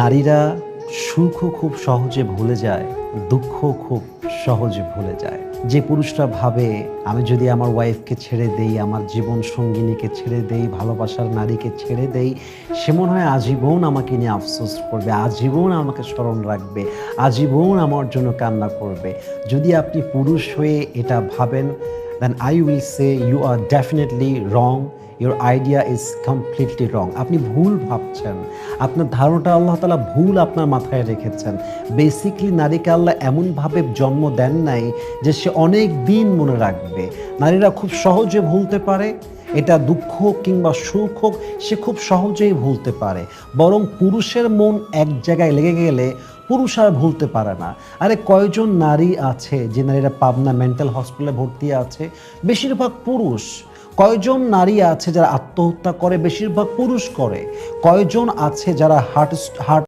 নারীরা সুখও খুব সহজে ভুলে যায়, দুঃখও খুব সহজে ভুলে যায়। যে পুরুষরা ভাবে আমি যদি আমার ওয়াইফকে ছেড়ে দেই, আমার জীবন সঙ্গিনীকে ছেড়ে দেই, ভালোবাসার নারীকে ছেড়ে দেই, সে মনে হয় আজীবন আমাকে নিয়ে আফসোস করবে, আজীবন আমাকে স্মরণ রাখবে, আজীবন আমার জন্য কান্না করবে। যদি আপনি পুরুষ হয়ে এটা ভাবেন, then I will say you are definitely wrong. Your idea is completely wrong. আপনি ভুল ভাবছেন। আপনার ধারণাটা আল্লাহ তাআলা ভুল আপনার মাথায় রেখেছেন। বেসিক্যালি নারীকে আল্লাহ এমনভাবে জন্ম দেন নাই যে সে অনেক দিন মনে রাখবে। নারীরা খুব সহজে ভুলতে পারে। এটা দুঃখ হোক কিংবা সুখ হোক, সে খুব সহজেই ভুলতে পারে। বরং পুরুষের মন এক জায়গায় লেগে গেলে পুরুষ আর ভুলতে পারে না। আরে কয়জন নারী আছে যে নারীরা পাবনা মেন্টাল হসপিটালে ভর্তি আছে? বেশিরভাগ পুরুষ। কয়জন নারী আছে যারা আত্মহত্যা করে? বেশিরভাগ পুরুষ করে। কয়জন আছে যারা হার্ট